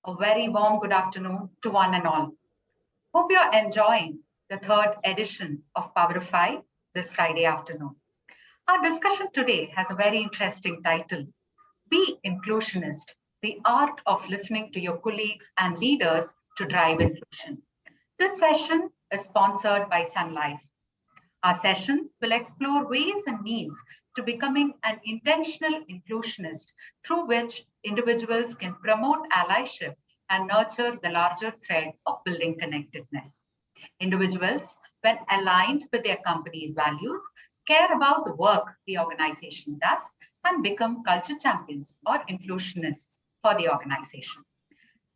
A very warm good afternoon to one and all. Hope you're enjoying the third edition of Power of Five this Friday afternoon. Our discussion today has a very interesting title, B-Inclusionist, the art of listening to your colleagues and leaders to drive inclusion. This session is sponsored by Sun Life. Our session will explore ways and means to becoming an intentional inclusionist through which individuals can promote allyship and nurture the larger thread of building connectedness. Individuals, when aligned with their company's values, care about the work the organization does and become culture champions or inclusionists for the organization.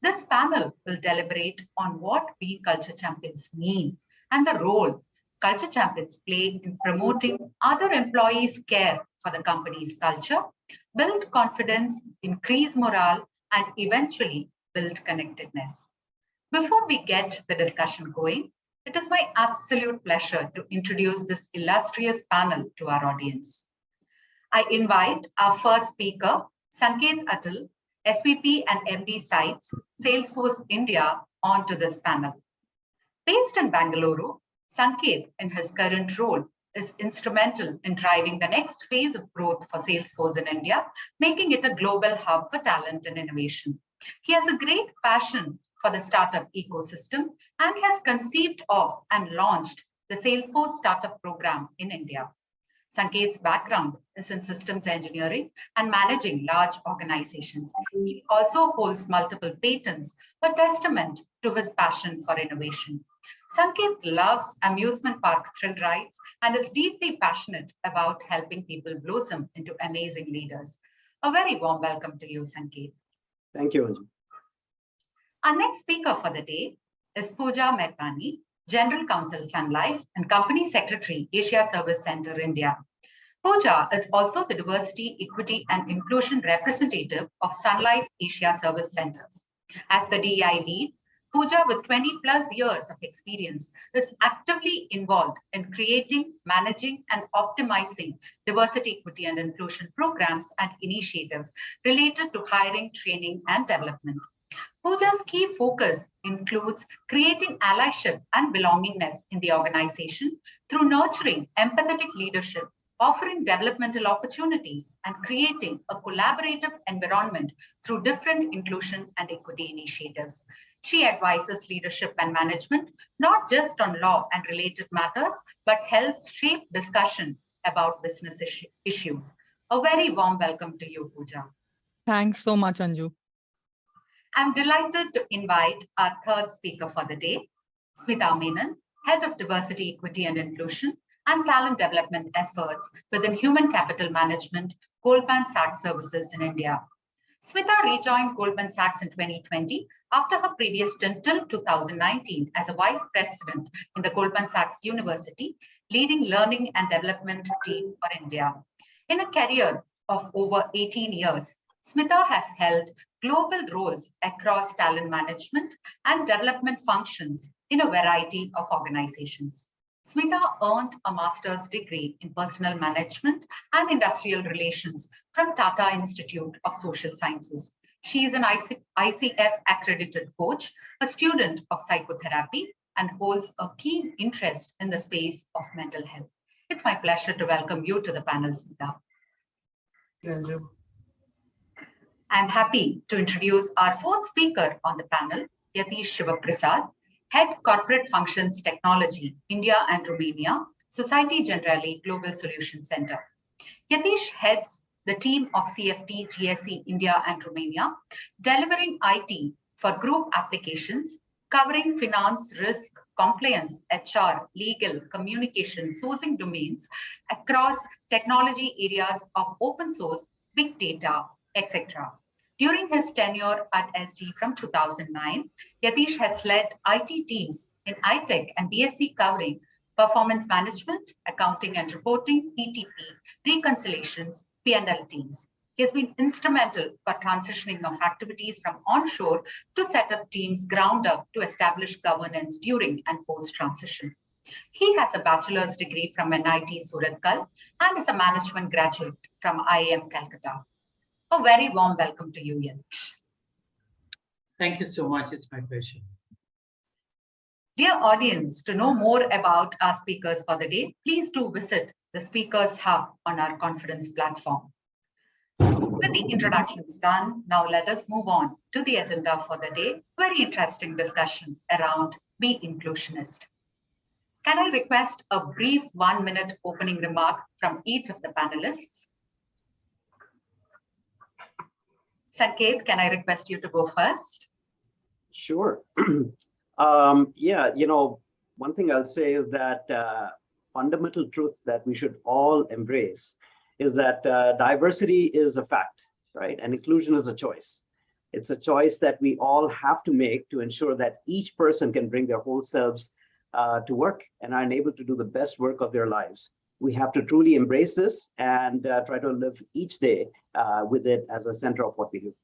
This panel will deliberate on what being culture champions mean and the role culture champions play in promoting other employees' care for the company's culture, build confidence, increase morale, and eventually build connectedness. Before we get the discussion going, it is my absolute pleasure to introduce this illustrious panel to our audience. I invite our first speaker, Sanket Atul, SVP and MD Sites, Salesforce India, onto this panel. Based in Bangalore, Sanket, in his current role, is instrumental in driving the next phase of growth for Salesforce in India, making it a global hub for talent and innovation. He has a great passion for the startup ecosystem and has conceived of and launched the Salesforce Startup Program in India. Sanket's background is in systems engineering and managing large organizations. He also holds multiple patents, a testament to his passion for innovation. Sanket loves amusement park thrill rides and is deeply passionate about helping people blossom into amazing leaders. A very warm welcome to you, Sanket. Thank you, Anju. Our next speaker for the day is Pooja Mehbani, General Counsel Sun Life and Company Secretary, Asia Service Center, India. Pooja is also the Diversity, Equity and Inclusion Representative of Sun Life Asia Service Centers. As the DEI lead, Pooja, with 20 plus years of experience, is actively involved in creating, managing, and optimizing diversity, equity, and inclusion programs and initiatives related to hiring, training, and development. Pooja's key focus includes creating allyship and belongingness in the organization through nurturing empathetic leadership, offering developmental opportunities, and creating a collaborative environment through different inclusion and equity initiatives. She advises leadership and management, not just on law and related matters, but helps shape discussion about business issues. A very warm welcome to you, Pooja. Thanks so much, Anju. I'm delighted to invite our third speaker for the day, Smita Menon, Head of Diversity, Equity and Inclusion and Talent Development Efforts within Human Capital Management, Goldman Sachs Services in India. Smita rejoined Goldman Sachs in 2020 after her previous stint till 2019 as a vice president in the Goldman Sachs University, leading learning and development team for India. In a career of over 18 years, Smita has held global roles across talent management and development functions in a variety of organizations. Smita earned a master's degree in personal management and industrial relations from Tata Institute of Social Sciences. She is an ICF accredited coach, a student of psychotherapy, and holds a keen interest in the space of mental health. It's my pleasure to welcome you to the panel, Smita. Thank you, Anju. I'm happy to introduce our fourth speaker on the panel, Yatish Shivaprasad, Head Corporate Functions Technology, India and Romania, Society Generale Global Solution Center. Yatish heads the team of CFT GSE India and Romania, delivering IT for group applications, covering finance, risk, compliance, HR, legal, communication, sourcing domains across technology areas of open source, big data, etc. During his tenure at SG from 2009, Yatish has led IT teams in iTech and BSc covering performance management, accounting and reporting, ETP, reconciliations, P&L teams. He has been instrumental for transitioning of activities from onshore to set up teams ground up to establish governance during and post-transition. He has a bachelor's degree from NIT Surathkal and is a management graduate from IIM Calcutta. A very warm welcome to you, Yatish. Thank you so much. It's my pleasure. Dear audience, to know more about our speakers for the day, please do visit the Speakers Hub on our conference platform. With the introductions done, now let us move on to the agenda for the day. Very interesting discussion around B-Inclusionist. Can I request a brief 1-minute opening remark from each of the panelists? Sanket, can I request you to go first? Sure. Yeah, one thing I'll say is that fundamental truth that we should all embrace is that diversity is a fact, right? And inclusion is a choice. It's a choice that we all have to make to ensure that each person can bring their whole selves to work and are enabled to do the best work of their lives. We have to truly embrace this and try to live each day with it as a center of what we do.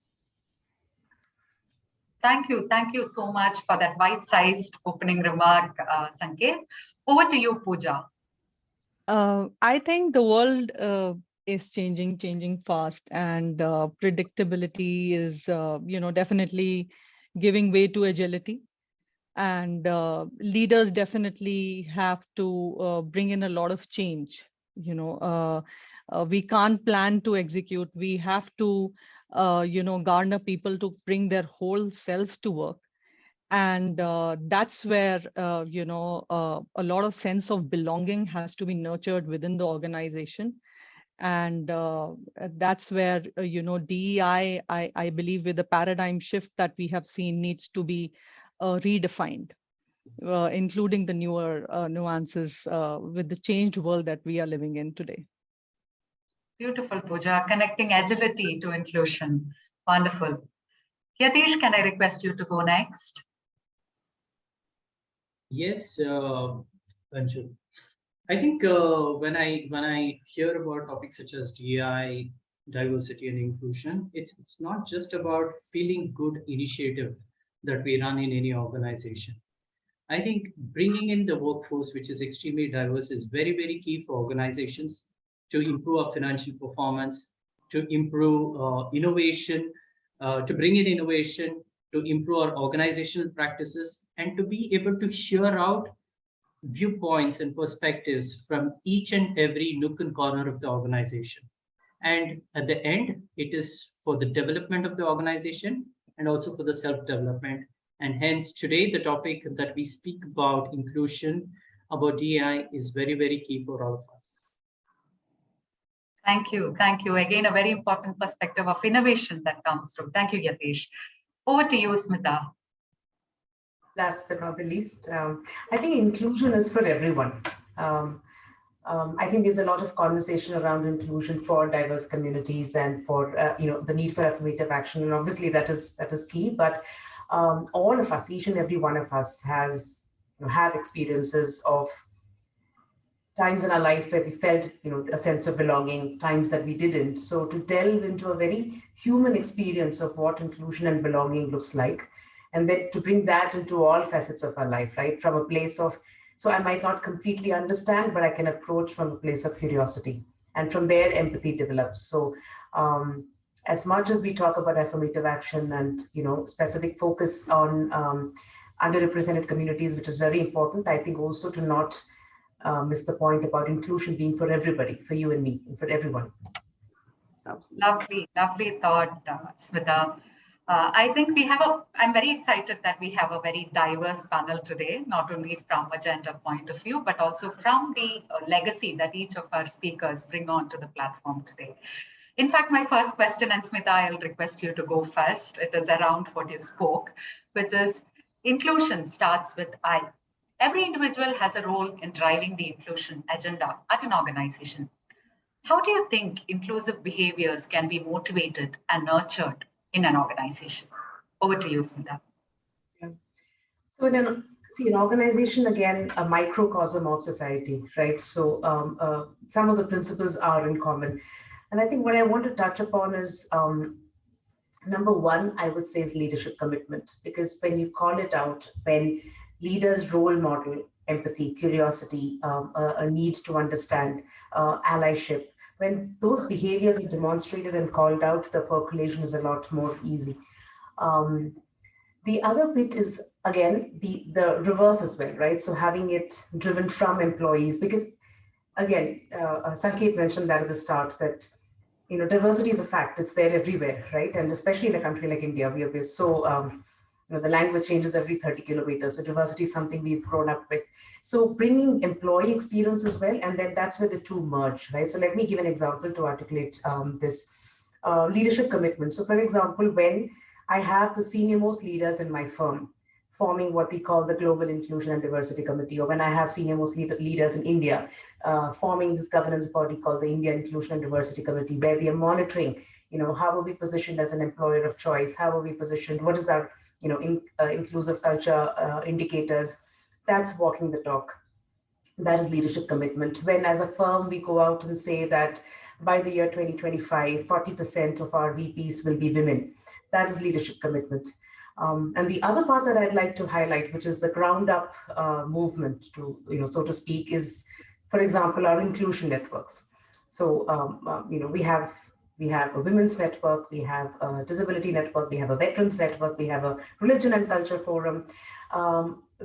Thank you so much for that bite-sized opening remark, Sanket. Over to you, Pooja. I think the world is changing fast, and predictability is, definitely giving way to agility. And leaders definitely have to bring in a lot of change. We can't plan to execute. We have to, garner people to bring their whole selves to work. And that's where, a lot of sense of belonging has to be nurtured within the organization. And that's where, DEI, I believe with the paradigm shift that we have seen needs to be redefined, including the newer nuances with the changed world that we are living in today. Beautiful, Pooja, connecting agility to inclusion. Wonderful. Yatish, can I request you to go next? Yes, Anju. I think when I hear about topics such as DEI, diversity and inclusion, it's not just about feeling good initiative that we run in any organization. I think bringing in the workforce, which is extremely diverse, is very, very key for organizations to improve our financial performance, to improve innovation, to bring in innovation, to improve our organizational practices, and to be able to hear out viewpoints and perspectives from each and every nook and corner of the organization. And at the end, it is for the development of the organization and also for the self-development. And hence today, the topic that we speak about, inclusion, about DEI, is very, very key for all of us. Thank you. Again, a very important perspective of innovation that comes through. Thank you, Yatish. Over to you, Smita. Last but not the least, I think inclusion is for everyone. I think there's a lot of conversation around inclusion for diverse communities and for the need for affirmative action, and obviously that is key. But all of us, each and every one of us, have experiences of times in our life where we felt a sense of belonging, times that we didn't. So to delve into a very human experience of what inclusion and belonging looks like, and then to bring that into all facets of our life, right? From a place of, so I might not completely understand, but I can approach from a place of curiosity. And from there, empathy develops. So as much as we talk about affirmative action and, specific focus on underrepresented communities, which is very important, I think also to not miss the point about inclusion being for everybody, for you and me, and for everyone. Lovely thought, Smita. I think I'm very excited that we have a very diverse panel today, not only from a gender point of view, but also from the legacy that each of our speakers bring onto the platform today. In fact, my first question, and Smita, I'll request you to go first. It is around what you spoke, which is inclusion starts with I. Every individual has a role in driving the inclusion agenda at an organization. How do you think inclusive behaviors can be motivated and nurtured in an organization? Over to you, Smita. Yeah. So an organization, again, a microcosm of society, right? So some of the principles are in common. And I think what I want to touch upon is, number one, I would say, is leadership commitment. Because when you call it out, when leaders role model empathy, curiosity, a need to understand, allyship, when those behaviors are demonstrated and called out, the percolation is a lot more easy. The other bit is, again, the reverse as well, right? So having it driven from employees, because again, Sanket mentioned that at the start that, diversity is a fact. It's there everywhere, right? And especially in a country like India, we're so, the language changes every 30 kilometers. So diversity is something we've grown up with. So bringing employee experience as well, and then that's where the two merge, right? So let me give an example to articulate this leadership commitment. So for example, when I have the senior most leaders in my firm forming what we call the Global Inclusion and Diversity Committee, or when I have senior most leaders in India forming this governance body called the India Inclusion and Diversity Committee, where we are monitoring, how are we positioned as an employer of choice? How are we positioned? What is our, inclusive culture indicators? That's walking the talk. That is leadership commitment. When as a firm, we go out and say that by the year 2025, 40% of our VPs will be women. That is leadership commitment. And the other part that I'd like to highlight, which is the ground up movement to, so to speak, is, for example, our inclusion networks. So, we have a women's network, we have a disability network, we have a veterans network, we have a religion and culture forum,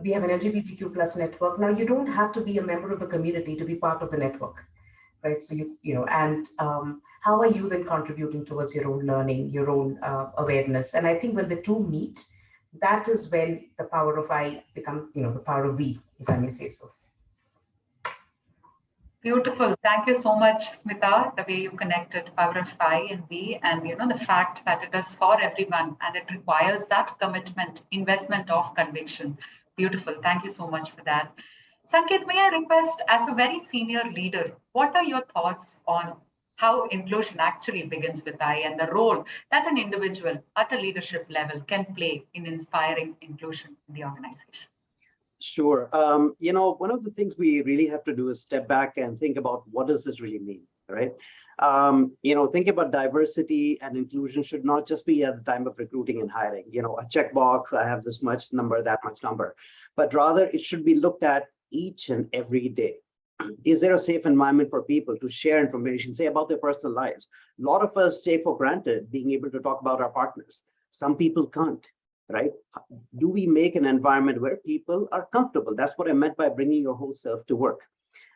we have an LGBTQ plus network. Now, you don't have to be a member of the community to be part of the network, right? So how are you then contributing towards your own learning, your own awareness? And I think when the two meet, that is when the power of I become, the power of we, if I may say so. Beautiful. Thank you so much, Smita, the way you connected power of I and we, and the fact that it is for everyone and it requires that commitment, investment of conviction. Beautiful. Thank you so much for that. Sanket, may I request, as a very senior leader, what are your thoughts on how inclusion actually begins with I and the role that an individual at a leadership level can play in inspiring inclusion in the organization? Sure. One of the things we really have to do is step back and think about what does this really mean, right? Think about diversity and inclusion should not just be at the time of recruiting and hiring, a checkbox, I have this much number, that much number, but rather it should be looked at each and every day. Is there a safe environment for people to share information, say about their personal lives? A lot of us take for granted being able to talk about our partners. Some people can't, right? Do we make an environment where people are comfortable? That's what I meant by bringing your whole self to work.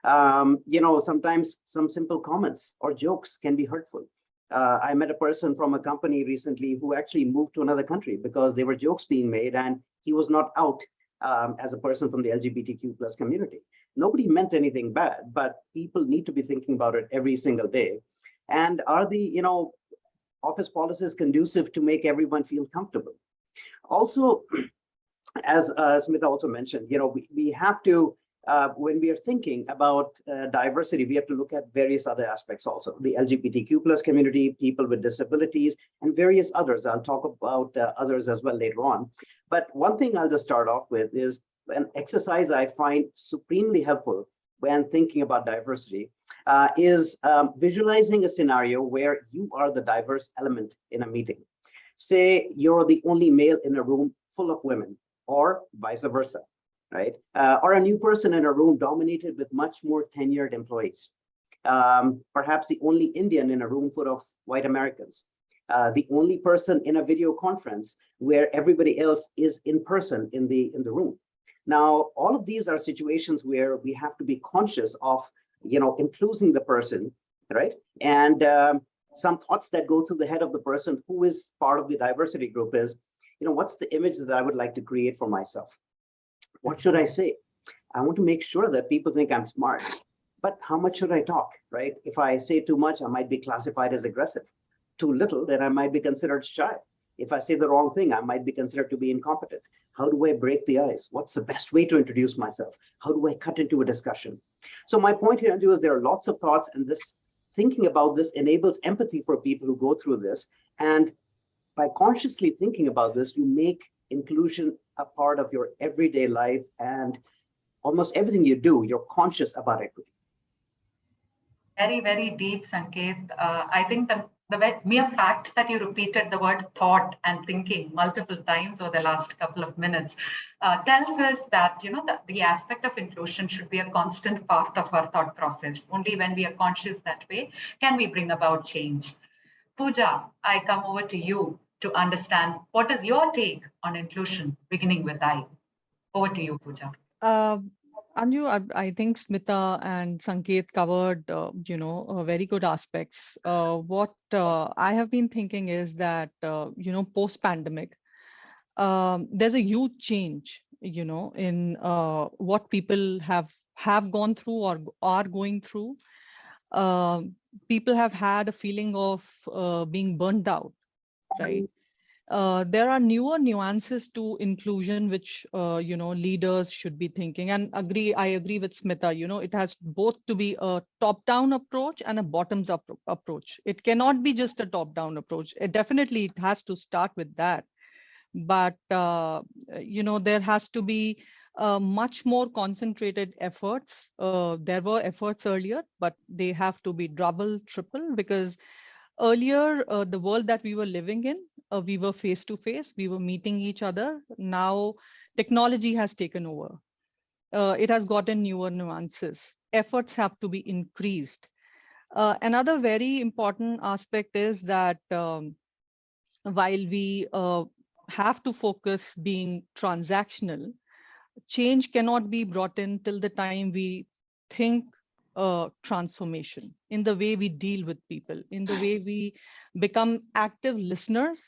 Sometimes some simple comments or jokes can be hurtful. I met a person from a company recently who actually moved to another country because there were jokes being made and he was not out as a person from the LGBTQ plus community. Nobody meant anything bad, but people need to be thinking about it every single day. And are the, office policies conducive to make everyone feel comfortable? Also, as Smita also mentioned, we have to, when we are thinking about diversity, we have to look at various other aspects also. The LGBTQ plus community, people with disabilities, and various others. I'll talk about others as well later on. But one thing I'll just start off with is an exercise I find supremely helpful when thinking about diversity is visualizing a scenario where you are the diverse element in a meeting. Say you're the only male in a room full of women, or vice versa, right? Or a new person in a room dominated with much more tenured employees. Perhaps the only Indian in a room full of white Americans. The only person in a video conference where everybody else is in person in the room. Now, all of these are situations where we have to be conscious of, including the person, right? And some thoughts that go through the head of the person who is part of the diversity group is, what's the image that I would like to create for myself? What should I say? I want to make sure that people think I'm smart, but how much should I talk, right? If I say too much, I might be classified as aggressive. Too little, then I might be considered shy. If I say the wrong thing, I might be considered to be incompetent. How do I break the ice? What's the best way to introduce myself? How do I cut into a discussion? So my point here, Anju, is there are lots of thoughts, and this thinking about this enables empathy for people who go through this. And by consciously thinking about this, you make inclusion a part of your everyday life, and almost everything you do, you're conscious about equity. Very, very deep, Sanket. I think the mere fact that you repeated the word thought and thinking multiple times over the last couple of minutes tells us that the aspect of inclusion should be a constant part of our thought process. Only when we are conscious that way can we bring about change. Pooja, I come over to you. to understand what is your take on inclusion, beginning with I. Over to you, Pooja. Anju, I think Smita and Sanket covered, very good aspects. What I have been thinking is that, post-pandemic, there's a huge change, in what people have gone through or are going through. People have had a feeling of being burnt out, right? There are newer nuances to inclusion, which leaders should be thinking. And I agree with Smita. It has both to be a top-down approach and a bottoms-up approach. It cannot be just a top-down approach. It has to start with that. But there has to be much more concentrated efforts. There were efforts earlier, but they have to be double, triple, because earlier, the world that we were living in, we were face to face, we were meeting each other. Now, technology has taken over. It has gotten newer nuances. Efforts have to be increased. Another very important aspect is that while we have to focus being transactional, change cannot be brought in till the time we think transformation in the way we deal with people, in the way we become active listeners.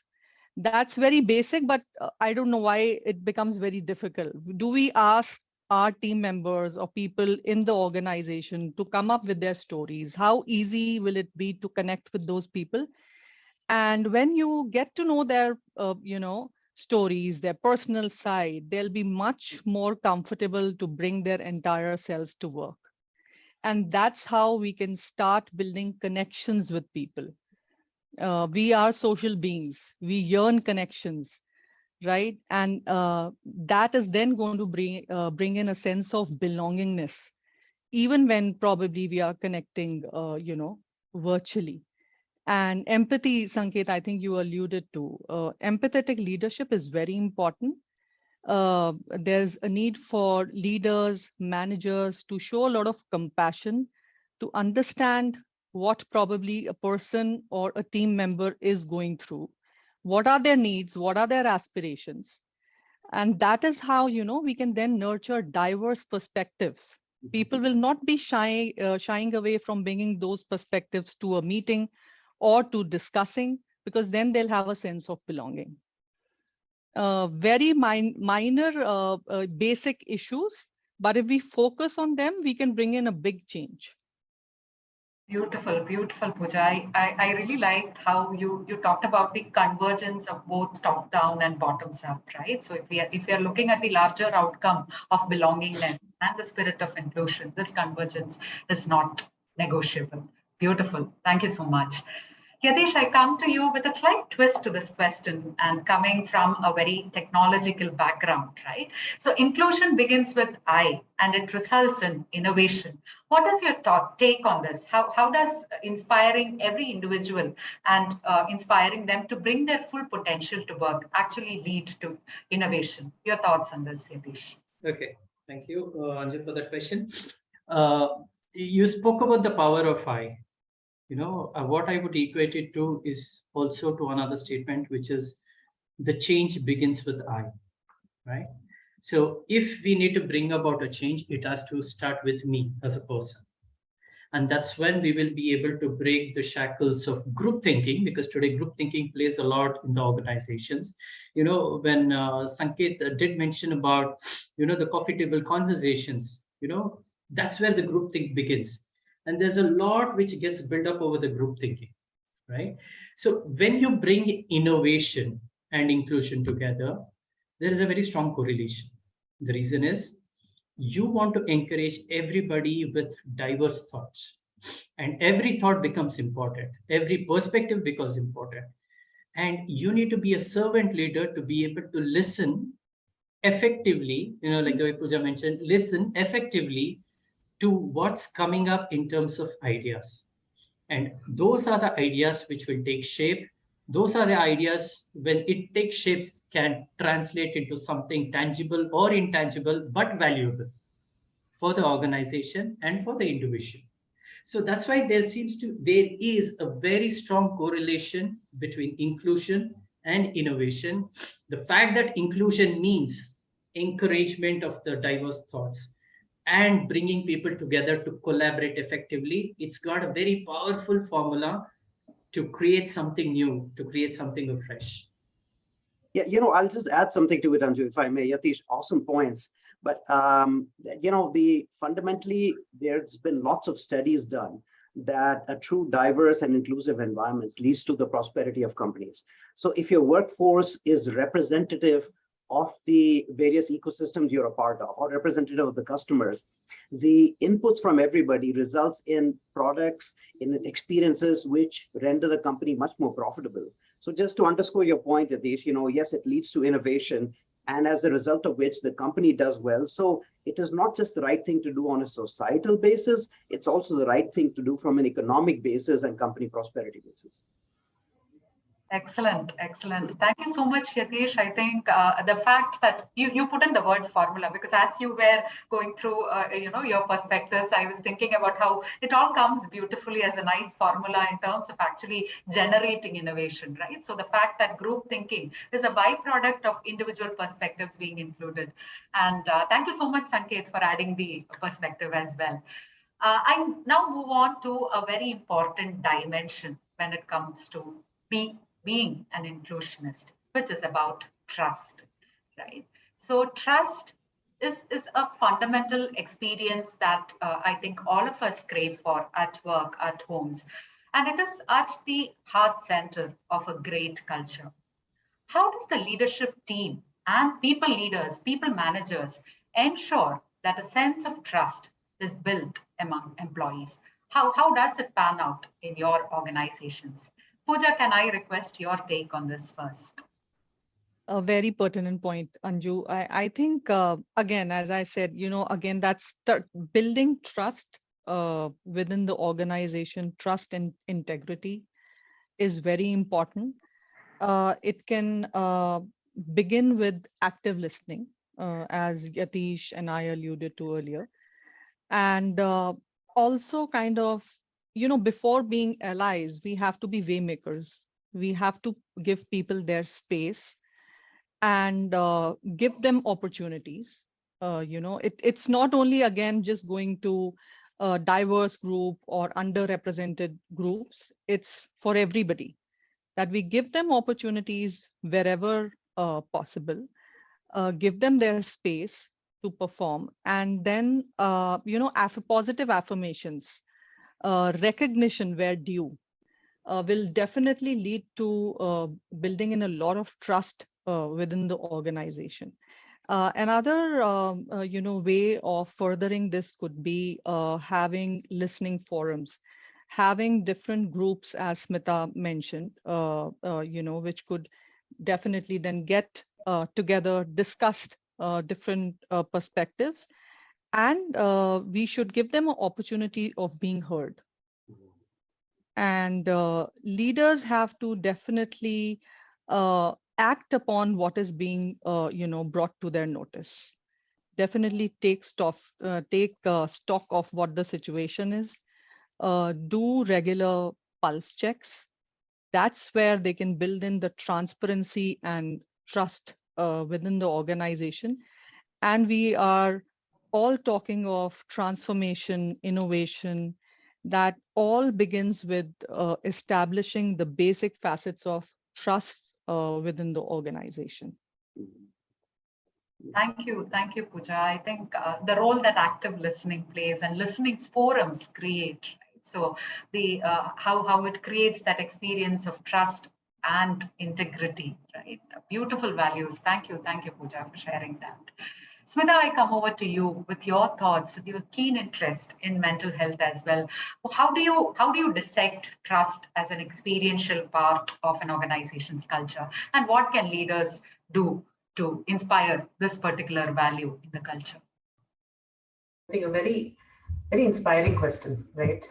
That's very basic, but I don't know why it becomes very difficult. Do we ask our team members or people in the organization to come up with their stories? How easy will it be to connect with those people? And when you get to know their, stories, their personal side, they'll be much more comfortable to bring their entire selves to work. And that's how we can start building connections with people. We are social beings. We yearn connections, right? And that is then going to bring in a sense of belongingness, even when probably we are connecting, virtually. And empathy, Sanket, I think you alluded to. Empathetic leadership is very important. There's a need for leaders, managers to show a lot of compassion, to understand what probably a person or a team member is going through. What are their needs? What are their aspirations? And that is how, we can then nurture diverse perspectives. People will not be shying away from bringing those perspectives to a meeting or to discussing, because then they'll have a sense of belonging. Very minor basic issues, but if we focus on them, we can bring in a big change. Beautiful, beautiful, Pooja. I really liked how you talked about the convergence of both top down and bottoms up, right? So if we are looking at the larger outcome of belongingness and the spirit of inclusion, this convergence is not negotiable. Beautiful. Thank you so much. Yatish, I come to you with a slight twist to this question, and coming from a very technological background, right? So inclusion begins with I, and it results in innovation. What is your take on this? How does inspiring every individual and inspiring them to bring their full potential to work actually lead to innovation? Your thoughts on this, Yatish? Okay, thank you, Anjal, for that question. You spoke about the power of I. What I would equate it to is also to another statement, which is the change begins with I, right? So if we need to bring about a change, it has to start with me as a person. And that's when we will be able to break the shackles of group thinking, because today group thinking plays a lot in the organizations. When Sanket did mention about, the coffee table conversations, that's where the group think begins. And there's a lot which gets built up over the group thinking, right? So when you bring innovation and inclusion together, there is a very strong correlation. The reason is you want to encourage everybody with diverse thoughts, and every thought becomes important. Every perspective becomes important. And you need to be a servant leader to be able to listen effectively, like the way Pooja mentioned, listen effectively to what's coming up in terms of ideas. And those are the ideas which will take shape. Those are the ideas, when it takes shapes, can translate into something tangible or intangible, but valuable for the organization and for the individual. So that's why there is a very strong correlation between inclusion and innovation. The fact that inclusion means encouragement of the diverse thoughts and bringing people together to collaborate effectively, it's got a very powerful formula to create something new, to create something fresh. Yeah, I'll just add something to it, Anju, if I may. Yatish, awesome points. But, fundamentally, there's been lots of studies done that a true diverse and inclusive environment leads to the prosperity of companies. So if your workforce is representative of the various ecosystems you're a part of, or representative of the customers, the inputs from everybody results in products, in experiences which render the company much more profitable. So just to underscore your point, Yatish, yes, it leads to innovation, and as a result of which the company does well. So it is not just the right thing to do on a societal basis, it's also the right thing to do from an economic basis and company prosperity basis. Excellent, excellent. Thank you so much, Yatish. I think the fact that you put in the word formula, because as you were going through, your perspectives, I was thinking about how it all comes beautifully as a nice formula in terms of actually generating innovation, right? So the fact that group thinking is a byproduct of individual perspectives being included. And thank you so much, Sanket, for adding the perspective as well. I now move on to a very important dimension when it comes to being an inclusionist, which is about trust, right? So trust is a fundamental experience that I think all of us crave for at work, at homes, and it is at the heart center of a great culture. How does the leadership team and people leaders, people managers ensure that a sense of trust is built among employees? How does it pan out in your organizations? Pooja, can I request your take on this first? A very pertinent point, Anju. I think, again, as I said, again, that's building trust within the organization. Trust and integrity is very important. It can begin with active listening, as Yatish and I alluded to earlier. And also kind of, before being allies, we have to be waymakers. We have to give people their space and give them opportunities. It's not only, again, just going to a diverse group or underrepresented groups. It's for everybody, that we give them opportunities wherever possible, give them their space to perform, and then positive affirmations, recognition where due, will definitely lead to building in a lot of trust within the organization. Another way of furthering this could be having listening forums, having different groups, as Smita mentioned, which could definitely then get together, discussed different perspectives, and we should give them an opportunity of being heard. And leaders have to definitely act upon what is being brought to their notice. Definitely take stock of what the situation is. Do regular pulse checks. That's where they can build in the transparency and trust within the organization. And we are all talking of transformation, innovation, that all begins with establishing the basic facets of trust within the organization. Thank you, Pooja. I think the role that active listening plays and listening forums create, right? So the how it creates that experience of trust and integrity, right? Beautiful values. Thank you, Pooja, for sharing that. Smita, I come over to you with your thoughts, with your keen interest in mental health as well. How do you dissect trust as an experiential part of an organization's culture, and what can leaders do to inspire this particular value in the culture? I think a very, very inspiring question, right?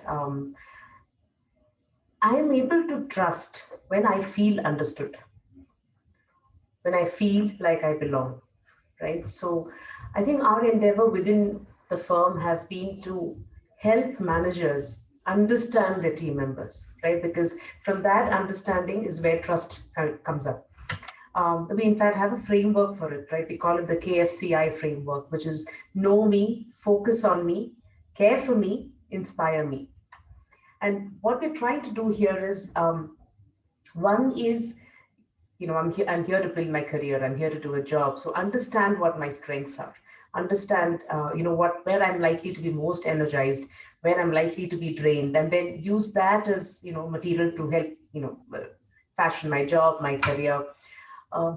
I am able to trust when I feel understood, when I feel like I belong, right? So I think our endeavor within the firm has been to help managers understand their team members, right? Because from that understanding is where trust comes up. We in fact have a framework for it, right? We call it the KFCI framework, which is know me, focus on me, care for me, inspire me. And what we're trying to do here is, one is, I'm here to build my career. I'm here to do a job. So understand what my strengths are. Understand, where I'm likely to be most energized, where I'm likely to be drained, and then use that as, material to help, fashion my job, my career,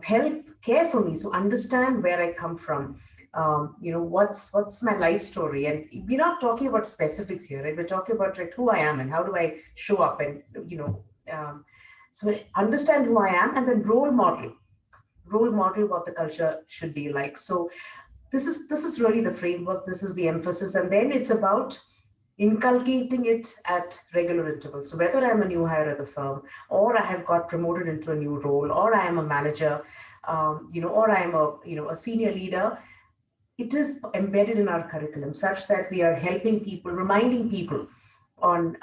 help care for me. So understand where I come from. What's my life story? And we're not talking about specifics here, right? We're talking about like who I am and how do I show up, and so understand who I am, and then role model what the culture should be like. So this is really the framework. This is the emphasis, and then it's about inculcating it at regular intervals. So whether I'm a new hire at the firm, or I have got promoted into a new role, or I am a manager, or I am a senior leader, it is embedded in our curriculum such that we are helping people, reminding people on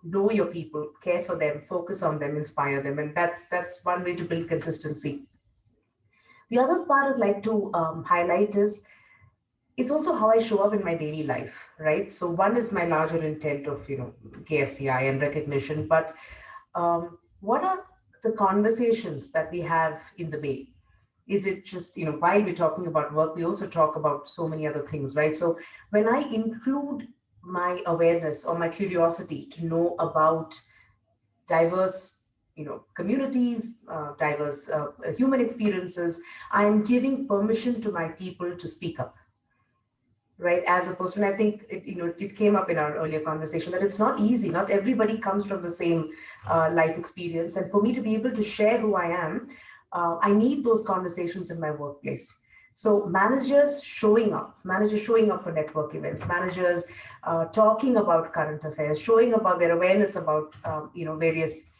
know your people, care for them, focus on them, inspire them, and that's one way to build consistency. The other part I'd like to highlight is it's also how I show up in my daily life, right? So one is my larger intent of KFCI and recognition, but what are the conversations that we have in the Bay? Is it just, while we're talking about work, we also talk about so many other things, right? So when I include my awareness or my curiosity to know about diverse communities, diverse human experiences, I'm giving permission to my people to speak up, right? As opposed to, and I think it came up in our earlier conversation that it's not easy. Not everybody comes from the same life experience, and for me to be able to share who I am, I need those conversations in my workplace. So managers showing up for network events, managers talking about current affairs, showing about their awareness about various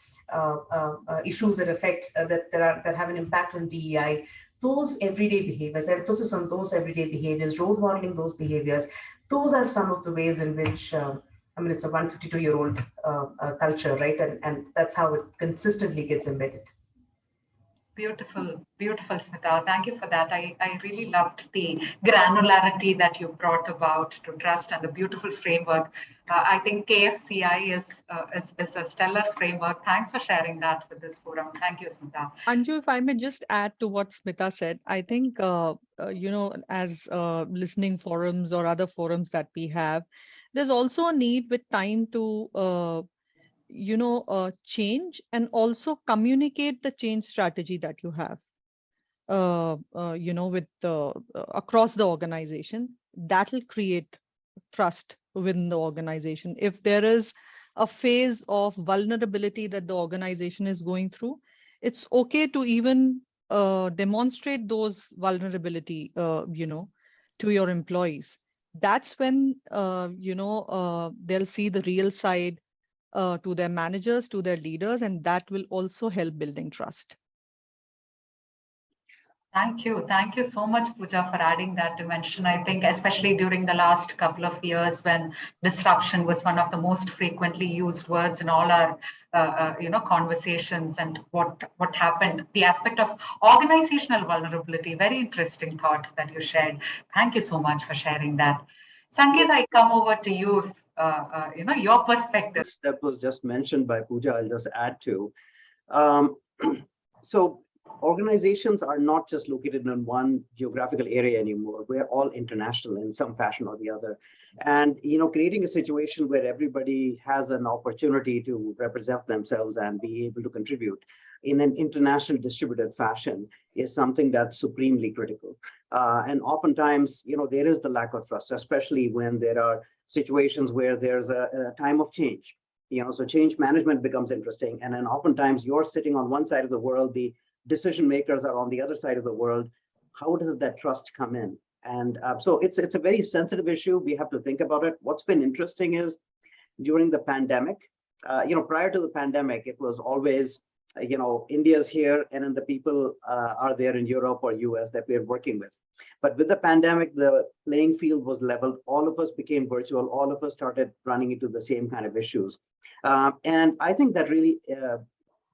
issues that affect that have an impact on DEI. Those everyday behaviors, emphasis on those everyday behaviors, role modeling those behaviors. Those are some of the ways in which it's a 152-year-old culture, right? And that's how it consistently gets embedded. Beautiful, beautiful, Smita. Thank you for that. I really loved the granularity that you brought about to trust and the beautiful framework. I think KFCI is a stellar framework. Thanks for sharing that with this forum. Thank you, Smita. Anju, if I may just add to what Smita said, I think, as listening forums or other forums that we have, there's also a need with time to change and also communicate the change strategy that you have, with across the organization. That'll create trust within the organization. If there is a phase of vulnerability that the organization is going through, it's okay to even demonstrate those vulnerability, to your employees. That's when, they'll see the real side to their managers, to their leaders, and that will also help building trust. Thank you. Thank you so much, Pooja, for adding that dimension. I think especially during the last couple of years when disruption was one of the most frequently used words in all our conversations, and what happened, the aspect of organizational vulnerability, very interesting thought that you shared. Thank you so much for sharing that. Sanket, I come over to you, your perspective. That was just mentioned by Pooja, I'll just add to. So organizations are not just located in one geographical area anymore. We're all international in some fashion or the other. And, creating a situation where everybody has an opportunity to represent themselves and be able to contribute in an international distributed fashion is something that's supremely critical. And oftentimes, there is the lack of trust, especially when there are situations where there's a time of change. So change management becomes interesting. And then oftentimes you're sitting on one side of the world, the decision makers are on the other side of the world. How does that trust come in? And so it's a very sensitive issue. We have to think about it. What's been interesting is during the pandemic, prior to the pandemic, it was always, India's here and then the people are there in Europe or US that we're working with. But with the pandemic, the playing field was leveled. All of us became virtual. All of us started running into the same kind of issues. And I think that really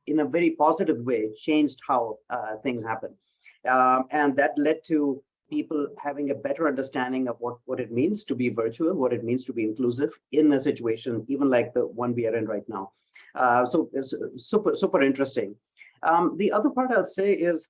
in a very positive way, changed how things happen. And that led to people having a better understanding of what it means to be virtual, what it means to be inclusive in a situation, even like the one we are in right now. So it's super interesting. The other part I'll say is,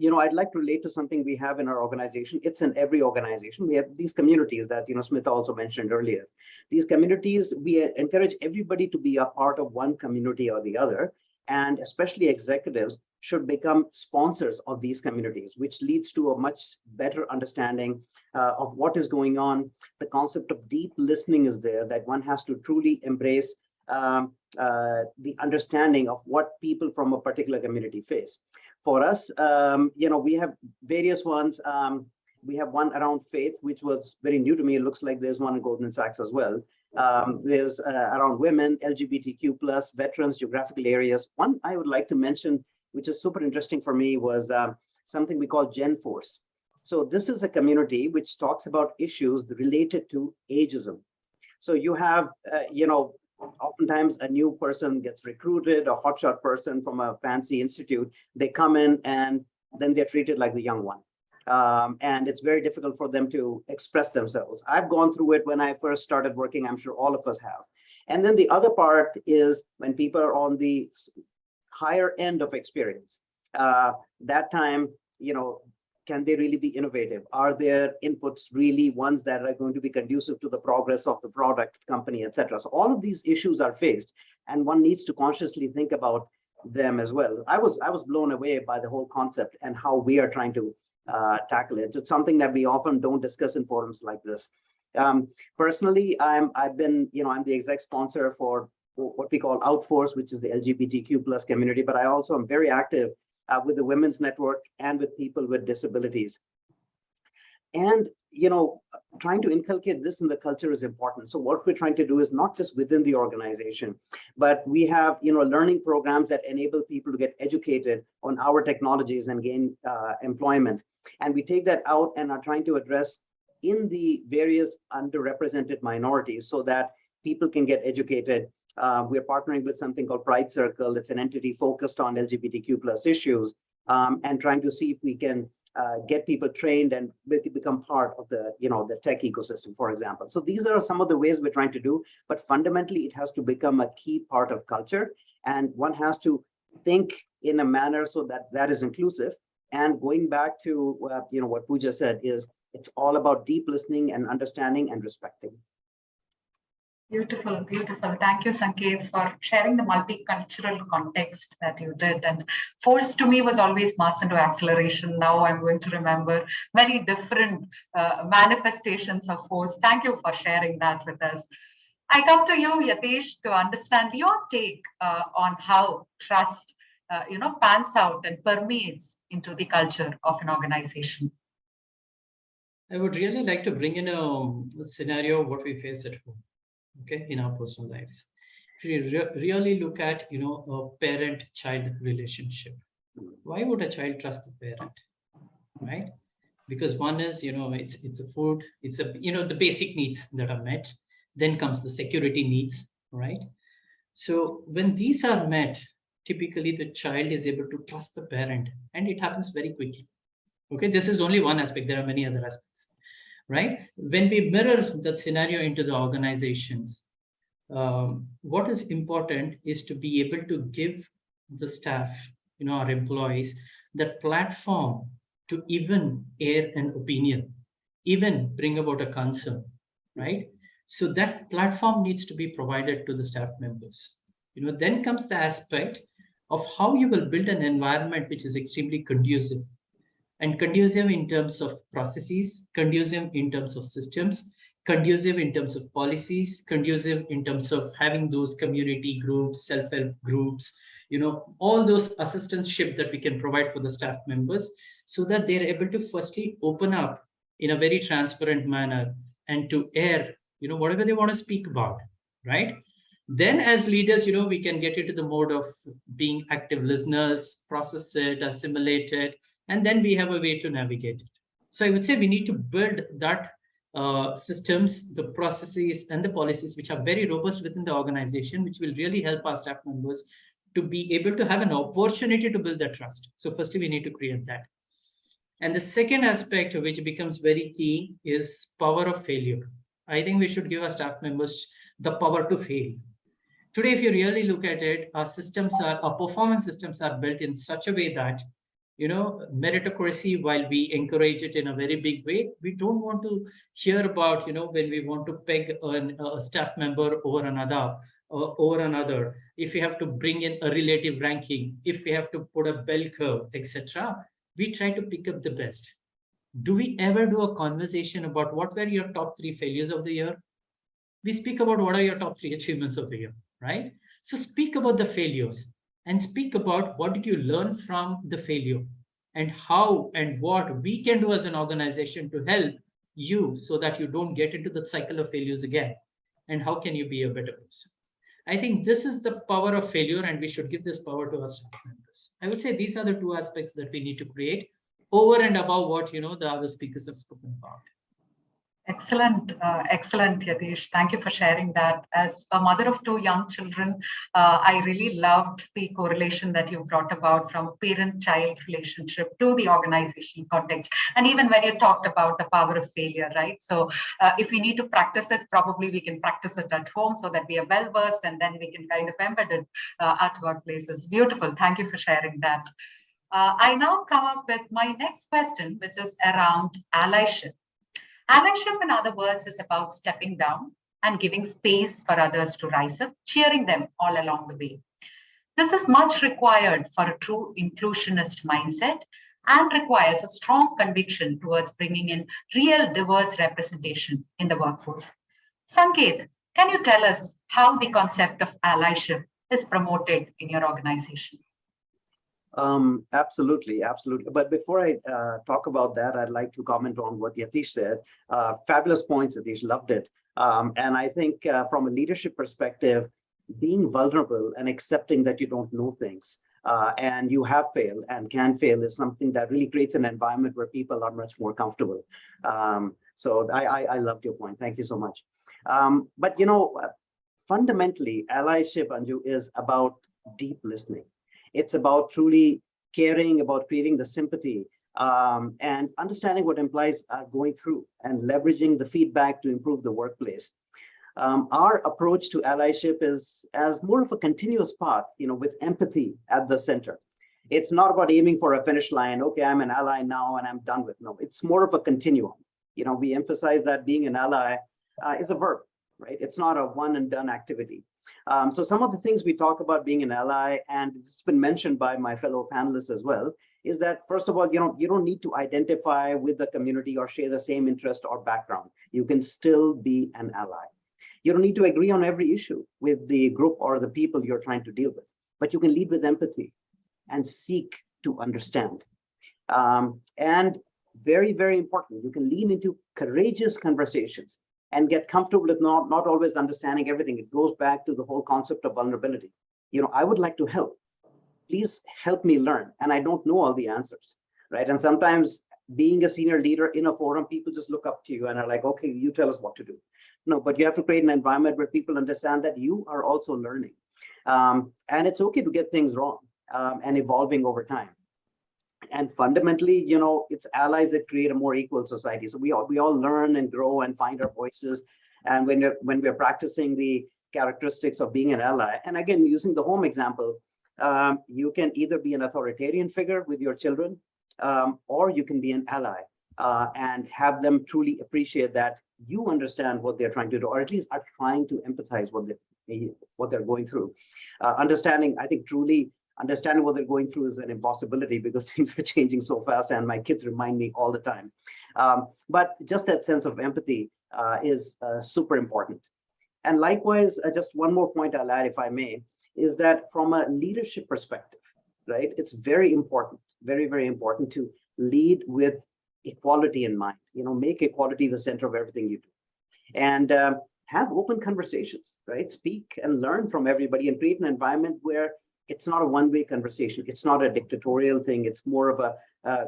I'd like to relate to something we have in our organization. It's in every organization. We have these communities that, Smita also mentioned earlier. These communities, we encourage everybody to be a part of one community or the other. And especially executives should become sponsors of these communities, which leads to a much better understanding of what is going on. The concept of deep listening is there, that one has to truly embrace the understanding of what people from a particular community face. For us, we have various ones. We have one around faith, which was very new to me. It looks like there's one in Goldman Sachs as well. There's around women, LGBTQ+, veterans, geographical areas. One I would like to mention, which is super interesting for me, was something we call Gen Force. So this is a community which talks about issues related to ageism. So you have, oftentimes a new person gets recruited, a hotshot person from a fancy institute, they come in and then they're treated like the young one. And it's very difficult for them to express themselves. I've gone through it when I first started working. I'm sure all of us have. And then the other part is when people are on the higher end of experience, that time, can they really be innovative? Are their inputs really ones that are going to be conducive to the progress of the product, company, etc.? So all of these issues are faced, and one needs to consciously think about them as well. I was blown away by the whole concept and how we are trying to tackle it. It's something that we often don't discuss in forums like this. Personally, I'm the exec sponsor for what we call Outforce, which is the LGBTQ+ community, but I also am very active with the Women's Network and with people with disabilities. And, trying to inculcate this in the culture is important. So what we're trying to do is not just within the organization, but we have, learning programs that enable people to get educated on our technologies and gain employment. And we take that out and are trying to address in the various underrepresented minorities so that people can get educated. We're partnering with something called Pride Circle. It's an entity focused on LGBTQ+ issues, and trying to see if we can get people trained and become part of the, the tech ecosystem, for example. So these are some of the ways we're trying to do, but fundamentally it has to become a key part of culture, and one has to think in a manner so that that is inclusive. And going back to what Pooja said, is it's all about deep listening and understanding and respecting. Beautiful, beautiful. Thank you, Sanket, for sharing the multicultural context that you did. And force to me was always mass into acceleration. Now I'm going to remember very different manifestations of force. Thank you for sharing that with us. I come to you, Yatish, to understand your take on how trust, pans out and permeates into the culture of an organization. I would really like to bring in a scenario of what we face at home. Okay, in our personal lives. If you really look at, a parent-child relationship, why would a child trust the parent, right? Because one is, it's a food, it's a, the basic needs that are met. Then comes the security needs, right? So when these are met, typically the child is able to trust the parent, and it happens very quickly. Okay, this is only one aspect. There are many other aspects. Right? When we mirror that scenario into the organizations, what is important is to be able to give the staff, our employees, that platform to even air an opinion, even bring about a concern, right? So that platform needs to be provided to the staff members. Then comes the aspect of how you will build an environment which is extremely conducive. And conducive in terms of processes, conducive in terms of systems, conducive in terms of policies, conducive in terms of having those community groups, self-help groups, all those assistantship that we can provide for the staff members, so that they're able to firstly open up in a very transparent manner and to air, whatever they want to speak about, right? Then as leaders, we can get into the mode of being active listeners, process it, assimilate it, and then we have a way to navigate it. So I would say we need to build that systems, the processes and the policies which are very robust within the organization, which will really help our staff members to be able to have an opportunity to build that trust. So firstly, we need to create that. And the second aspect, which becomes very key, is power of failure. I think we should give our staff members the power to fail. Today, if you really look at it, our performance systems are built in such a way that, meritocracy, while we encourage it in a very big way, we don't want to hear about, when we want to peg a staff member over another, if we have to bring in a relative ranking, if we have to put a bell curve, etc. We try to pick up the best. Do we ever do a conversation about what were your top 3 failures of the year? We speak about what are your top 3 achievements of the year, right? So speak about the failures and speak about what did you learn from the failure and how and what we can do as an organization to help you so that you don't get into the cycle of failures again. And how can you be a better person? I think this is the power of failure, and we should give this power to our staff members. I would say these are the 2 aspects that we need to create over and above what the other speakers have spoken about. Excellent, excellent, Yatish. Thank you for sharing that. As a mother of 2 young children, I really loved the correlation that you brought about from parent-child relationship to the organizational context. And even when you talked about the power of failure, right? So if we need to practice it, probably we can practice it at home so that we are well-versed, and then we can kind of embed it at workplaces. Beautiful. Thank you for sharing that. I now come up with my next question, which is around allyship. Allyship, in other words, is about stepping down and giving space for others to rise up, cheering them all along the way. This is much required for a true inclusionist mindset and requires a strong conviction towards bringing in real diverse representation in the workforce. Sanket, can you tell us how the concept of allyship is promoted in your organization? Absolutely. But before I talk about that, I'd like to comment on what Yatish said. Fabulous points, Yatish, loved it. And I think from a leadership perspective, being vulnerable and accepting that you don't know things and you have failed and can fail is something that really creates an environment where people are much more comfortable. So I loved your point. Thank you so much. But, fundamentally, allyship, Anju, is about deep listening. It's about truly caring, about creating the sympathy and understanding what employees are going through and leveraging the feedback to improve the workplace. Our approach to allyship is as more of a continuous path, with empathy at the center. It's not about aiming for a finish line. Okay, I'm an ally now and I'm done with. No, it's more of a continuum. We emphasize that being an ally is a verb, right? It's not a one and done activity. So some of the things we talk about being an ally, and it's been mentioned by my fellow panelists as well, is that first of all, you don't need to identify with the community or share the same interest or background. You can still be an ally. You don't need to agree on every issue with the group or the people you're trying to deal with, but you can lead with empathy and seek to understand. And very, very important, you can lean into courageous conversations and get comfortable with not always understanding everything. It goes back to the whole concept of vulnerability. I would like to help. Please help me learn. And I don't know all the answers, right? And sometimes being a senior leader in a forum, people just look up to you and are like, okay, you tell us what to do. No, but you have to create an environment where people understand that you are also learning. And it's okay to get things wrong and evolving over time. And fundamentally, it's allies that create a more equal society. So we all learn and grow and find our voices. And when we're practicing the characteristics of being an ally, and again, using the home example, you can either be an authoritarian figure with your children, or you can be an ally and have them truly appreciate that you understand what they're trying to do, or at least are trying to empathize what they're going through. Understanding what they're going through is an impossibility because things are changing so fast, and my kids remind me all the time. But just that sense of empathy is super important. And likewise, just one more point I'll add, if I may, is that from a leadership perspective, right, it's very important, very, very important to lead with equality in mind. Make equality the center of everything you do. And have open conversations, right? Speak and learn from everybody and create an environment where it's not a one-way conversation. It's not a dictatorial thing. It's more of a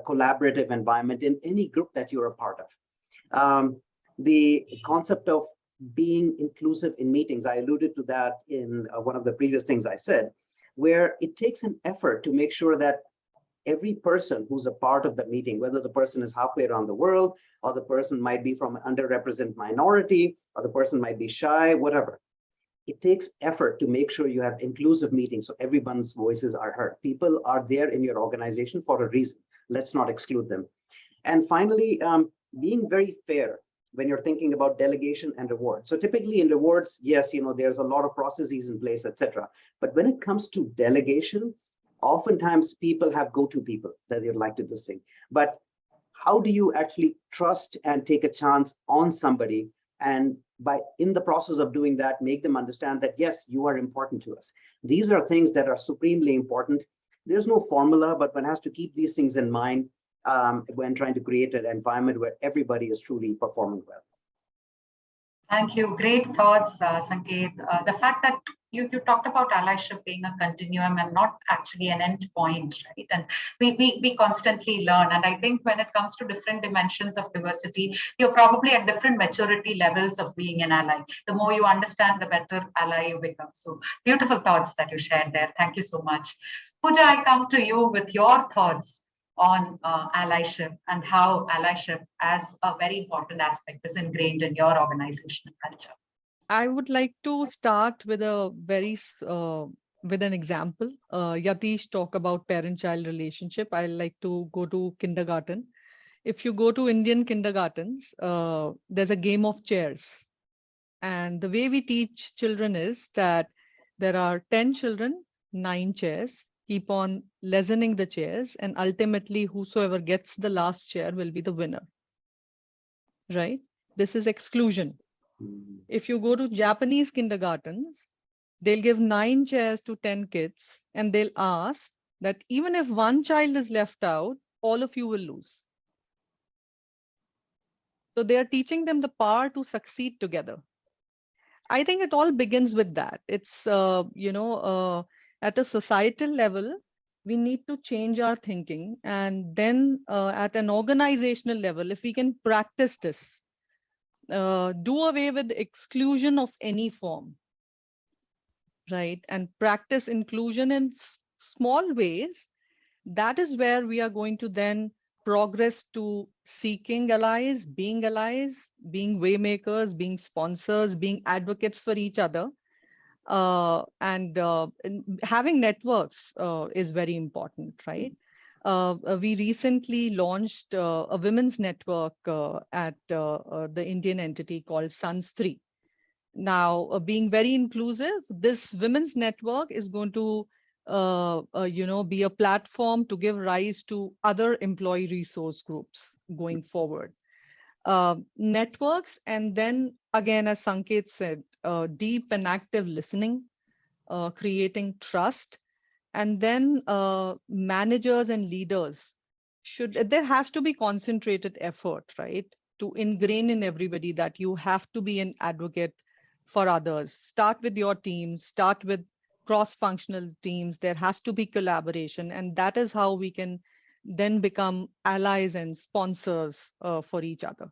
collaborative environment in any group that you're a part of. The concept of being inclusive in meetings, I alluded to that in one of the previous things I said. where it takes an effort to make sure that every person who's a part of the meeting, whether the person is halfway around the world, or the person might be from an underrepresented minority, or the person might be shy, whatever. It takes effort to make sure you have inclusive meetings so everyone's voices are heard. People are there in your organization for a reason. Let's not exclude them. And finally, being very fair when you're thinking about delegation and reward. So typically in rewards, yes, there's a lot of processes in place, etc. But when it comes to delegation, oftentimes people have go-to people that they'd like to do this thing. But how do you actually trust and take a chance on somebody, and in the process of doing that, make them understand that, yes, you are important to us. These are things that are supremely important. There's no formula, but one has to keep these things in mind when trying to create an environment where everybody is truly performing well. Thank you. Great thoughts, Sanket. The fact that you talked about allyship being a continuum and not actually an end point, right? And we constantly learn. And I think when it comes to different dimensions of diversity, you're probably at different maturity levels of being an ally. The more you understand, the better ally you become. So beautiful thoughts that you shared there. Thank you so much. Pooja, I come to you with your thoughts on allyship and how allyship as a very important aspect is ingrained in your organizational culture. I would like to start with with an example. Yatish talk about parent-child relationship. I like to go to kindergarten. If you go to Indian kindergartens, there's a game of chairs. And the way we teach children is that there are 10 children, 9 chairs, keep on lessening the chairs, and ultimately whosoever gets the last chair will be the winner, right? This is exclusion. If you go to Japanese kindergartens, they'll give 9 chairs to 10 kids, and they'll ask that even if one child is left out, all of you will lose. So they are teaching them the power to succeed together. I think it all begins with that. It's, at a societal level, we need to change our thinking. And then at an organizational level, if we can practice this, do away with exclusion of any form, right? And practice inclusion in small ways, that is where we are going to then progress to seeking allies, being waymakers, being sponsors, being advocates for each other. And having networks is very important, right? We recently launched a women's network at the Indian entity called Sons 3. Now, being very inclusive, this women's network is going to be a platform to give rise to other employee resource groups going forward. Networks, and then again, as Sanket said, deep and active listening, creating trust, and then managers and leaders there has to be concentrated effort, right? To ingrain in everybody that you have to be an advocate for others. Start with your team, start with cross-functional teams. There has to be collaboration, and that is how we can then become allies and sponsors for each other.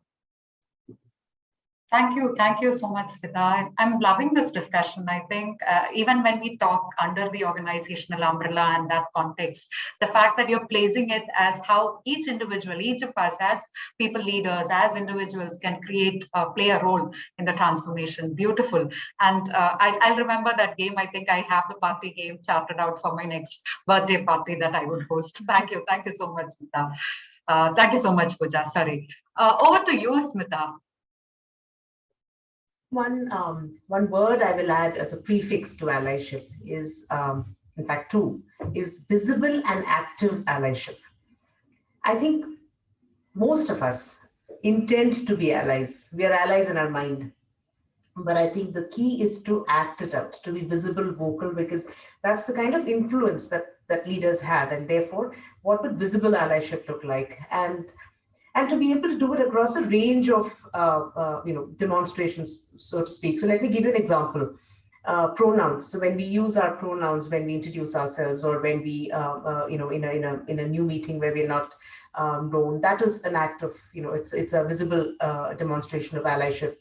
Thank you so much, Smita. I'm loving this discussion. I think even when we talk under the organizational umbrella and that context, the fact that you're placing it as how each individual, each of us as people leaders, as individuals can play a role in the transformation. Beautiful. And I'll remember that game. I think I have the party game charted out for my next birthday party that I would host. Thank you so much, Smita. Thank you so much, Pooja. Sorry. Over to you, Smita. One word I will add as a prefix to allyship is, in fact, two, is visible and active allyship. I think most of us intend to be allies. We are allies in our mind. But I think the key is to act it out, to be visible, vocal, because that's the kind of influence that leaders have. And therefore, what would visible allyship look like? And to be able to do it across a range of demonstrations, so to speak. So let me give you an example. Pronouns. So when we use our pronouns when we introduce ourselves, or when we in a new meeting where we're not known, that is an act of it's a visible demonstration of allyship.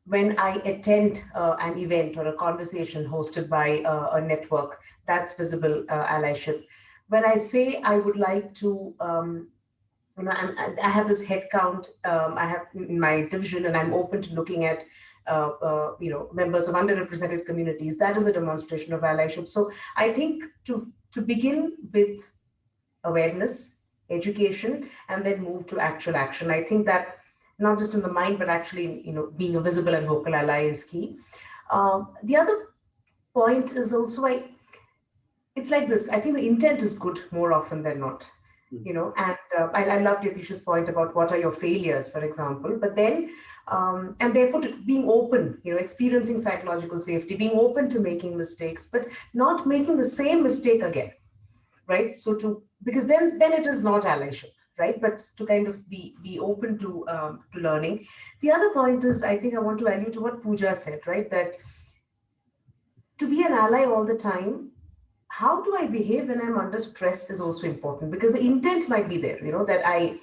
when I attend an event or a conversation hosted by a network, that's visible allyship. When I say I would like to, I have this head count I have in my division, and I'm open to looking at members of underrepresented communities. That is a demonstration of allyship. So I think to begin with awareness, education, and then move to actual action. I think that not just in the mind, but actually, being a visible and vocal ally is key. The other point is also, it's like this. I think the intent is good more often than not. And I loved Yatish's point about what are your failures, for example, but then, and therefore being open, experiencing psychological safety, being open to making mistakes, but not making the same mistake again, right? Because then it is not allyship, right? But to kind of be open to learning. The other point is, I think I want to allude to what Pooja said, right? That to be an ally all the time, how do I behave when I'm under stress is also important, because the intent might be there, that I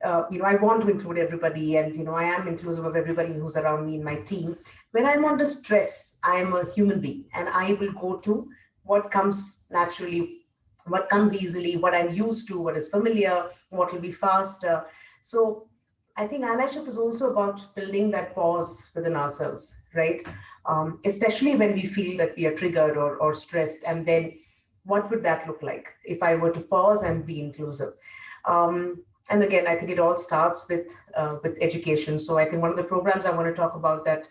want to include everybody, and I am inclusive of everybody who's around me in my team. When I'm under stress, I am a human being, and I will go to what comes naturally, what comes easily, what I'm used to, what is familiar, what will be faster. So I think allyship is also about building that pause within ourselves, right? Especially when we feel that we are triggered or stressed, and then what would that look like if I were to pause and be inclusive? And again, I think it all starts with education. So I think one of the programs I want to talk about that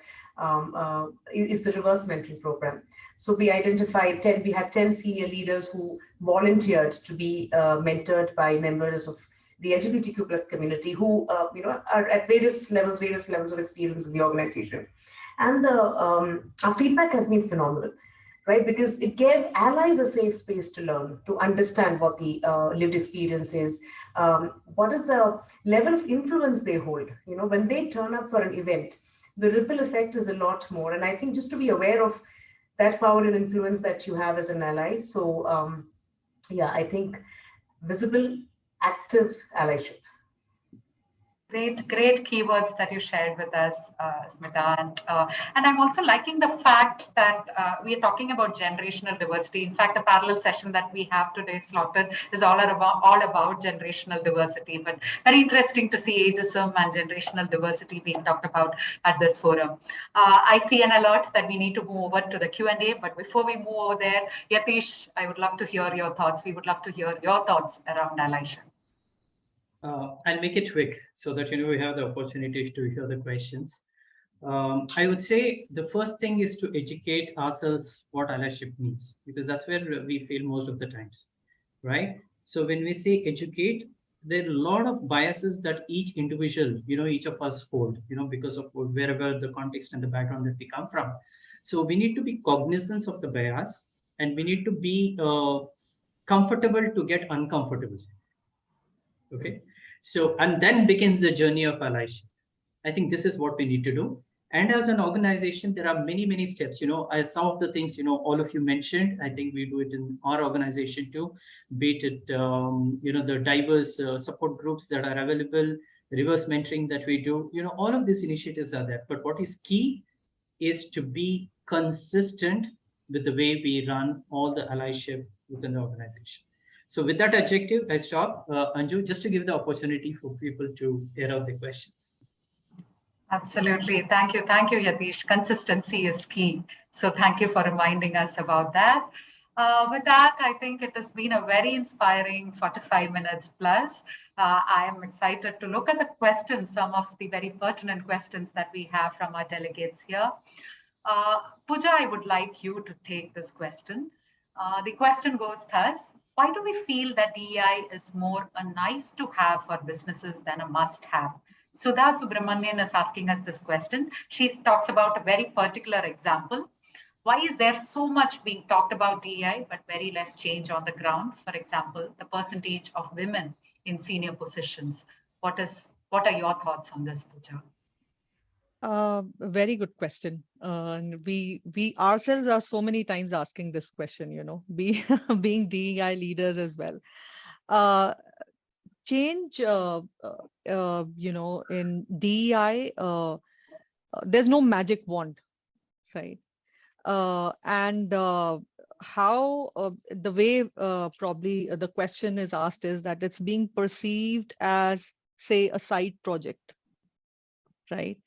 is the reverse mentoring program. So we identified we had 10 senior leaders who volunteered to be mentored by members of the LGBTQ plus community who are at various levels of experience in the organization. And our feedback has been phenomenal, right? Because it gave allies a safe space to learn, to understand what the lived experience is, what is the level of influence they hold. When they turn up for an event, the ripple effect is a lot more. And I think just to be aware of that power and influence that you have as an ally. So I think visible, active allyship. Great keywords that you shared with us, Smita. And I'm also liking the fact that we are talking about generational diversity. In fact, the parallel session that we have today slotted is all about generational diversity. But very interesting to see ageism and generational diversity being talked about at this forum. I see an alert that we need to move over to the Q&A. But before we move over there, Yatish, I would love to hear your thoughts. We would love to hear your thoughts around allyship. I'll make it quick so that we have the opportunity to hear the questions. I would say the first thing is to educate ourselves what allyship means, because that's where we fail most of the times, right? So when we say educate, there are a lot of biases that each individual, each of us hold, because of wherever the context and the background that we come from. So we need to be cognizant of the bias, and we need to be comfortable to get uncomfortable. Okay, so and then begins the journey of allyship. I think this is what we need to do. And as an organization, there are many steps. As some of the things all of you mentioned, I think we do it in our organization too. Be it the diverse support groups that are available, reverse mentoring that we do. All of these initiatives are there. But what is key is to be consistent with the way we run all the allyship within the organization. So with that objective, I stop. Anju, just to give the opportunity for people to air out their questions. Absolutely. Thank you, Yatish. Consistency is key. So thank you for reminding us about that. With that, I think it has been a very inspiring 45 minutes plus. I am excited to look at the questions, some of the very pertinent questions that we have from our delegates here. Pooja, I would like you to take this question. The question goes thus: why do we feel that DEI is more a nice to have for businesses than a must have? Sudha Subramanian is asking us this question. She talks about a very particular example. Why is there so much being talked about DEI, but very less change on the ground? For example, the percentage of women in senior positions. What are your thoughts on this, Pooja? Very good question. And we ourselves are so many times asking this question, being DEI leaders as well. Change, in DEI there's no magic wand, right? And how the way probably the question is asked is that it's being perceived as, say, a side project, right?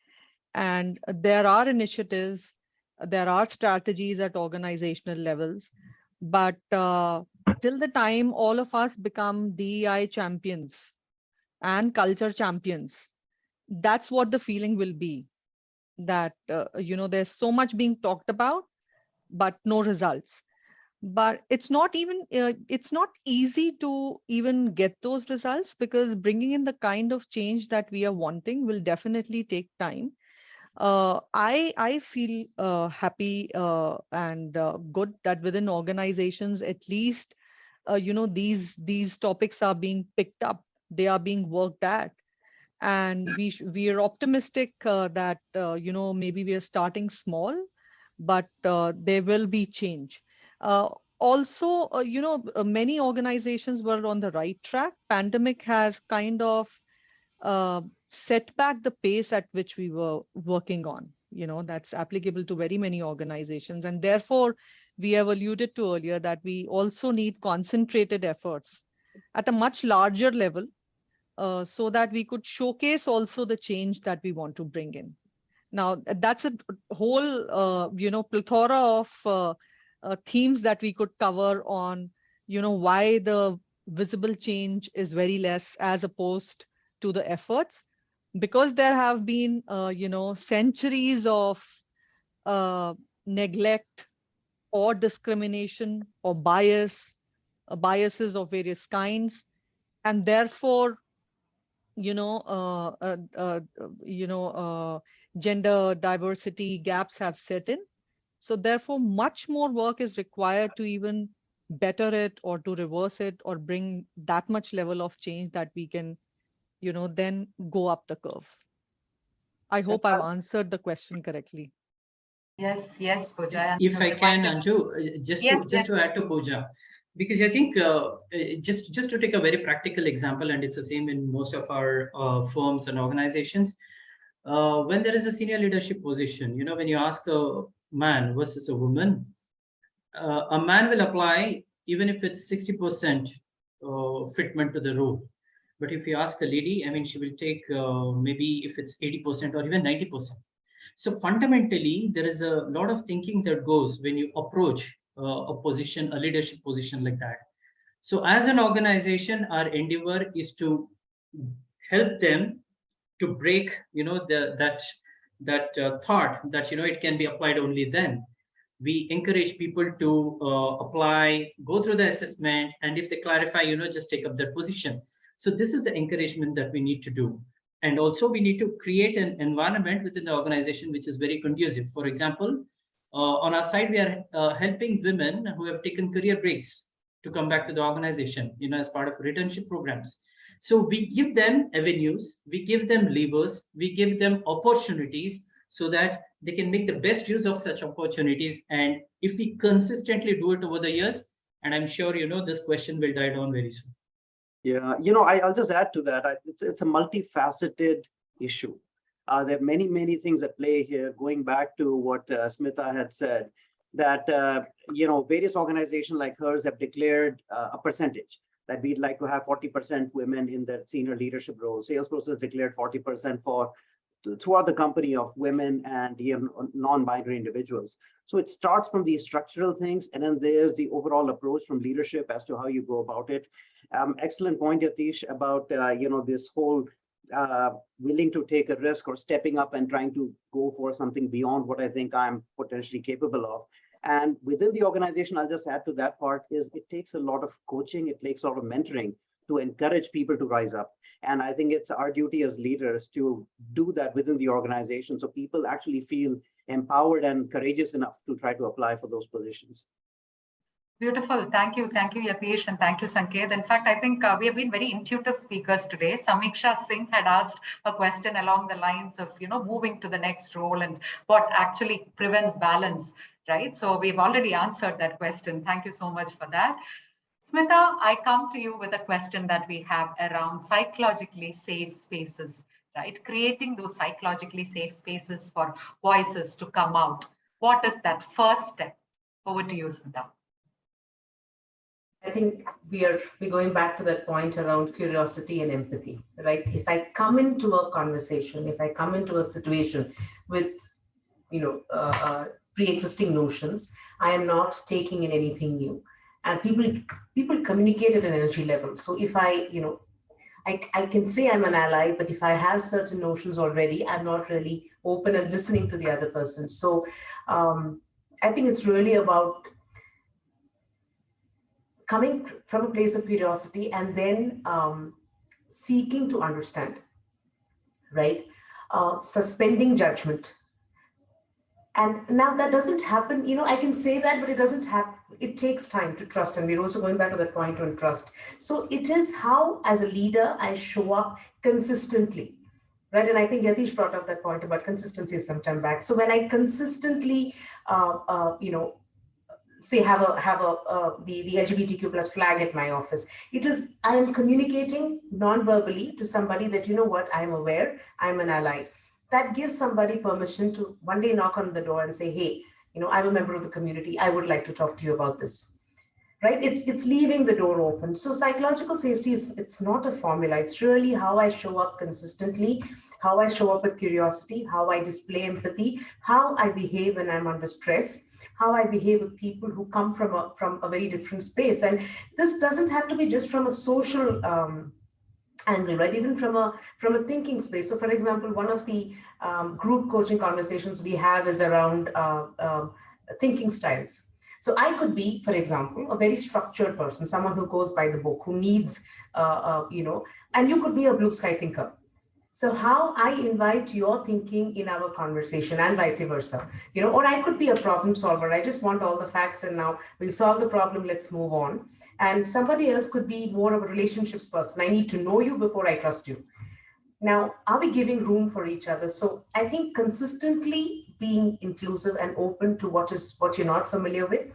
And there are initiatives, there are strategies at organizational levels, but till the time all of us become DEI champions and culture champions, that's what the feeling will be, that there's so much being talked about but no results. But it's not easy to even get those results, because bringing in the kind of change that we are wanting will definitely take time. I feel happy and good that within organizations, at least these topics are being picked up, they are being worked at, and we are optimistic that maybe we are starting small, but there will be change. Also, many organizations were on the right track. Pandemic has kind of set back the pace at which we were working on. That's applicable to very many organizations, and therefore we have alluded to earlier that we also need concentrated efforts at a much larger level, so that we could showcase also the change that we want to bring in. Now, that's a whole, plethora of themes that we could cover on, why the visible change is very less as opposed to the efforts, because there have been, centuries of neglect or discrimination or biases of various kinds, and therefore gender diversity gaps have set in. So therefore, much more work is required to even better it or to reverse it or bring that much level of change that we can, then go up the curve. I hope I've answered the question correctly. Yes, Pooja. If I can, Anju, just to add to Pooja, because I think just to take a very practical example, and it's the same in most of our firms and organizations. When there is a senior leadership position, when you ask a man versus a woman, a man will apply even if it's 60% fitment to the role. But if you ask a lady, I mean, she will take maybe if it's 80% or even 90%. So fundamentally, there is a lot of thinking that goes when you approach a position, a leadership position like that. So as an organization, our endeavor is to help them to break, that thought that, it can be applied only then. We encourage people to apply, go through the assessment, and if they clarify, just take up that position. So this is the encouragement that we need to do. And also we need to create an environment within the organization which is very conducive. For example, on our side, we are helping women who have taken career breaks to come back to the organization, as part of returnship programs. So we give them avenues, we give them levers, we give them opportunities so that they can make the best use of such opportunities. And if we consistently do it over the years, and I'm sure, this question will die down very soon. Yeah, I'll just add to that. It's a multifaceted issue. There are many things at play here, going back to what Smita had said, that, various organizations like hers have declared a percentage that we'd like to have 40% women in their senior leadership roles. Salesforce has declared 40% throughout the company of women and non-binary individuals. So it starts from these structural things, and then there's the overall approach from leadership as to how you go about it. Excellent point, Yatish, about this whole willing to take a risk or stepping up and trying to go for something beyond what I think I'm potentially capable of. And within the organization, I'll just add to that part, is it takes a lot of coaching, it takes a lot of mentoring to encourage people to rise up. And I think it's our duty as leaders to do that within the organization, so people actually feel empowered and courageous enough to try to apply for those positions. Beautiful. Thank you, Yatish, and thank you, Sanket. In fact, I think we have been very intuitive speakers today. Samiksha Singh had asked a question along the lines of, moving to the next role and what actually prevents balance, right? So we've already answered that question. Thank you so much for that. Smita, I come to you with a question that we have around psychologically safe spaces. right? Creating those psychologically safe spaces for voices to come out. What is that first step? Over to you, Smita. I think we're going back to that point around curiosity and empathy, right? If I come into a conversation, if I come into a situation with, pre-existing notions, I am not taking in anything new. And people communicate at an energy level. So if I can say I'm an ally, but if I have certain notions already, I'm not really open and listening to the other person. So I think it's really about coming from a place of curiosity and then seeking to understand, right? Suspending judgment. And now that doesn't happen, I can say that, but it doesn't happen. It takes time to trust. And we're also going back to that point on trust. So it is how, as a leader, I show up consistently, right? And I think Yatish brought up that point about consistency some time back. So when I consistently, say have the LGBTQ plus flag at my office, I am communicating non-verbally to somebody that, you know what, I'm aware, I'm an ally. That gives somebody permission to one day knock on the door and say, hey, I'm a member of the community, I would like to talk to you about this, right? It's leaving the door open. So psychological safety it's not a formula. It's really how I show up consistently, how I show up with curiosity, how I display empathy, how I behave when I'm under stress, how I behave with people who come from a very different space. And this doesn't have to be just from a social angle, right? Even from a thinking space. So for example, one of the group coaching conversations we have is around thinking styles. So I could be, for example, a very structured person, someone who goes by the book, who needs, and you could be a blue sky thinker. So how I invite your thinking in our conversation and vice versa, or I could be a problem solver. I just want all the facts and now we've solved the problem, let's move on. And somebody else could be more of a relationships person. I need to know you before I trust you. Now, are we giving room for each other? So I think consistently being inclusive and open to what you're not familiar with,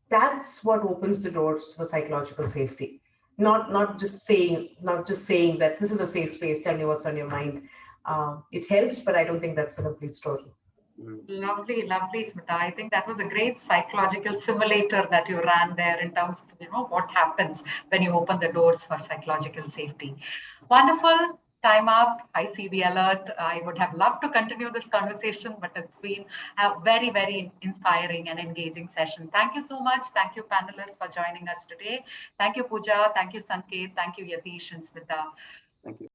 that's what opens the doors for psychological safety. Not just saying that this is a safe space, tell me what's on your mind. It helps, but I don't think that's the complete story. Lovely, lovely, Smita. I think that was a great psychological simulator that you ran there in terms of, what happens when you open the doors for psychological safety. Wonderful. Time up. I see the alert. I would have loved to continue this conversation, but it's been a very, very inspiring and engaging session. Thank you so much. Thank you, panelists, for joining us today. Thank you, Pooja. Thank you, Sanket. Thank you, Yatish and Smita. Thank you.